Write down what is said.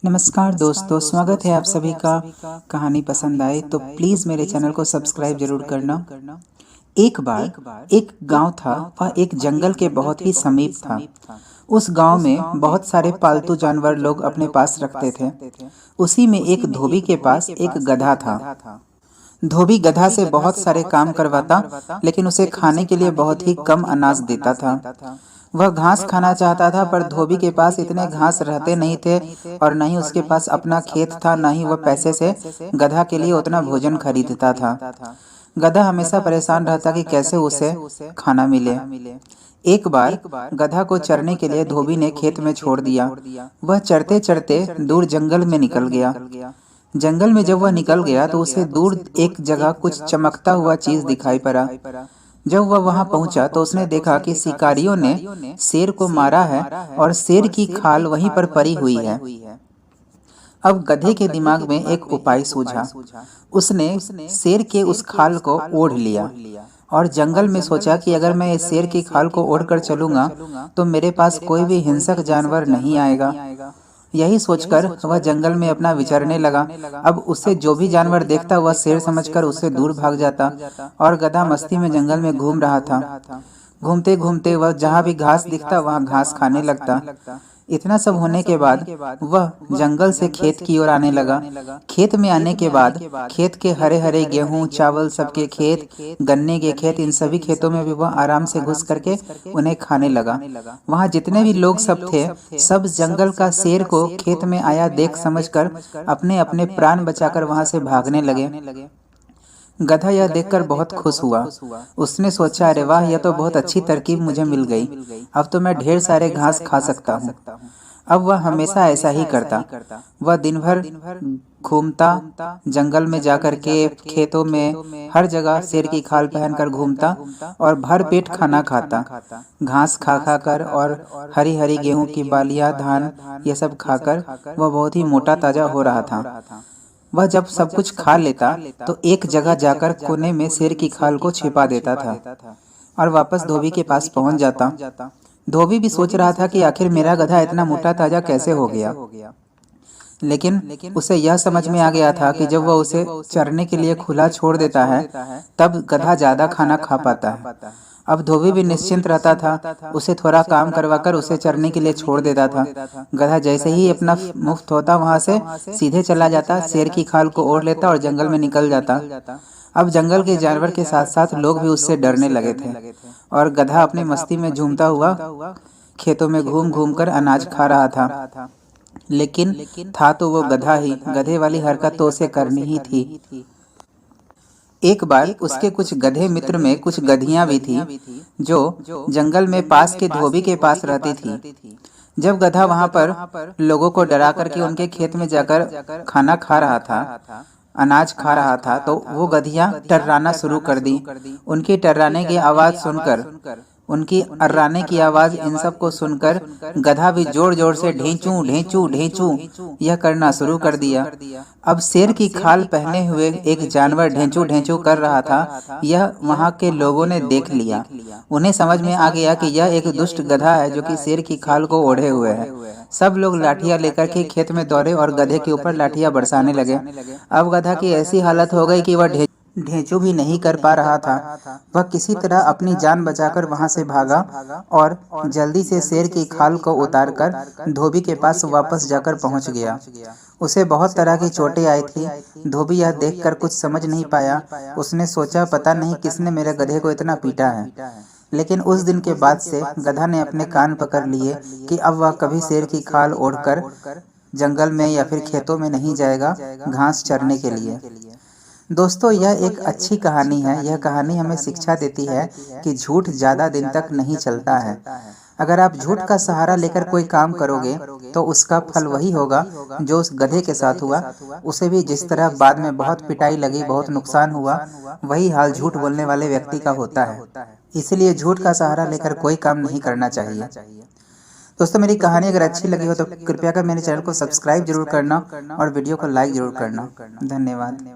नमस्कार दोस्तों, स्वागत है आप सभी का। कहानी पसंद आए तो प्लीज़ मेरे चैनल को सब्सक्राइब जरूर करना। एक बार एक गांव था, वह एक जंगल के बहुत ही समीप था। उस गांव में बहुत सारे पालतू जानवर लोग अपने पास रखते थे। उसी में एक धोबी के पास एक गधा था। धोबी गधा से बहुत सारे काम करवाता, लेकिन उसे खाने के लिए बहुत ही कम अनाज देता था। वह घास खाना चाहता था, पर धोबी के पास इतने घास रहते नहीं थे और न ही उसके पास अपना खेत था, न ही वह पैसे से गधा के लिए उतना भोजन खरीदता था। गधा हमेशा परेशान रहता कि कैसे उसे खाना मिले। एक बार गधा को चरने के लिए धोबी ने खेत में छोड़ दिया। वह चरते चरते दूर जंगल में निकल गया। जंगल में जब वह निकल गया तो उसे दूर एक जगह कुछ चमकता हुआ चीज दिखाई पड़ा। जब वह वहां पहुंचा तो उसने देखा कि शिकारियों ने शेर को मारा है और शेर की खाल वहीं पर पड़ी हुई है। अब गधे के दिमाग में एक उपाय सूझा। उसने शेर के उस खाल को ओढ़ लिया और जंगल में सोचा कि अगर मैं इस शेर की खाल को ओढ़कर चलूंगा तो मेरे पास कोई भी हिंसक जानवर नहीं आएगा। यही सोचकर वह जंगल में अपना विचरने लगा। अब उससे जो भी जानवर देखता वह शेर समझकर उससे दूर भाग जाता और गधा मस्ती में जंगल में घूम रहा था। घूमते घूमते वह जहाँ भी घास दिखता वहाँ घास खाने लगता। इतना सब होने के बाद वह जंगल से खेत की ओर आने लगा। खेत में आने के बाद खेत के हरे हरे गेहूं चावल सबके खेत, गन्ने के खेत, इन सभी खेतों में भी वह आराम से घुस करके उन्हें खाने लगा। वहां जितने भी लोग सब थे, सब जंगल का शेर को खेत में आया देख समझकर अपने अपने प्राण बचाकर वहां से भागने लगे। गधा यह देखकर बहुत खुश हुआ। उसने सोचा, अरे वाह, यह तो बहुत अच्छी तरकीब मुझे मिल गई। अब तो मैं ढेर सारे घास खा सकता हूँ। अब वह हमेशा ऐसा ही करता। वह दिन भर घूमता, जंगल में जाकर के खेतों में हर जगह शेर की खाल पहनकर घूमता और भर पेट खाना खाता। घास खा खा कर और हरी हरी गेहूं की बालियां, धान, ये सब खाकर वह बहुत ही मोटा ताजा हो रहा था। वह जब सब कुछ खा लेता तो एक जगह जाकर कोने में शेर की खाल को छिपा देता था और वापस धोबी के पास पहुंच जाता। धोबी भी सोच रहा था कि आखिर मेरा गधा इतना मोटा ताजा कैसे हो गया। लेकिन उसे यह समझ में आ गया था कि जब वह उसे चरने के लिए खुला छोड़ देता है तब गधा ज्यादा खाना खा पाता है। अब धोबी भी निश्चिंत रहता था। उसे थोड़ा काम करवाकर उसे चरने के लिए छोड़ देता था। गधा जैसे ही अपना मुफ्त होता वहां से सीधे चला जाता, शेर की खाल को ओढ़ लेता और जंगल में निकल जाता। अब जंगल के जानवर के साथ साथ लोग भी उससे डरने लगे थे और गधा अपनी मस्ती में झूमता हुआ खेतों में घूम घूम कर अनाज खा रहा था। लेकिन था तो वो गधा ही, गधे वाली हरकत तो उसे करनी ही थी। एक बार उसके कुछ गधे मित्र में कुछ गधियां भी थी जो जंगल में पास के धोबी के पास रहती थी। जब गधा वहां पर लोगों को डरा करके उनके खेत में जाकर खाना खा रहा था, अनाज खा रहा था, तो वो गधियां टर्राना शुरू कर दी। उनकी टर्राने की आवाज सुनकर, उनकी अर्राने की आवाज इन सब को सुनकर गधा भी जोर जोर से ढेंचू ढेंचू ढेंचू यह करना शुरू कर दिया। अब शेर की खाल पहने हुए एक जानवर ढेंचू ढेंचू कर रहा था। यह वहां के लोगों ने देख लिया। उन्हें समझ में आ गया कि यह एक दुष्ट गधा है जो कि शेर की खाल को ओढ़े हुए है। सब लोग लाठियां लेकर के खेत में दौड़े और गधे के ऊपर लाठियां बरसाने लगे। अब गधा की ऐसी हालत हो गई कि वह ढेंचू भी नहीं कर पा रहा था। वह किसी तरह अपनी जान बचाकर वहां से भागा और जल्दी से शेर की खाल को उतारकर धोबी के पास वापस जाकर पहुंच गया। उसे बहुत तरह की चोटें आई थी। धोबी यह देखकर कुछ समझ नहीं पाया। उसने सोचा, पता नहीं किसने मेरे गधे को इतना पीटा है। लेकिन उस दिन के बाद से गधा ने अपने कान पकड़ लिए कि अब वह कभी शेर की खाल ओढ़कर जंगल में या फिर खेतों में नहीं जाएगा घास चरने के लिए। दोस्तों, यह एक अच्छी कहानी है। यह कहानी हमें शिक्षा देती है कि झूठ ज्यादा दिन तक नहीं चलता है। अगर आप झूठ का सहारा लेकर कोई काम करोगे तो उसका फल वही होगा जो उस गधे के साथ हुआ। उसे भी जिस तरह बाद में बहुत पिटाई लगी, बहुत नुकसान हुआ, वही हाल झूठ बोलने वाले व्यक्ति का होता है। इसलिए झूठ का सहारा लेकर कोई काम नहीं करना चाहिए। दोस्तों, मेरी कहानी अगर अच्छी लगी हो तो कृपया कर मेरे चैनल को सब्सक्राइब जरूर करना और वीडियो को लाइक जरूर करना। धन्यवाद।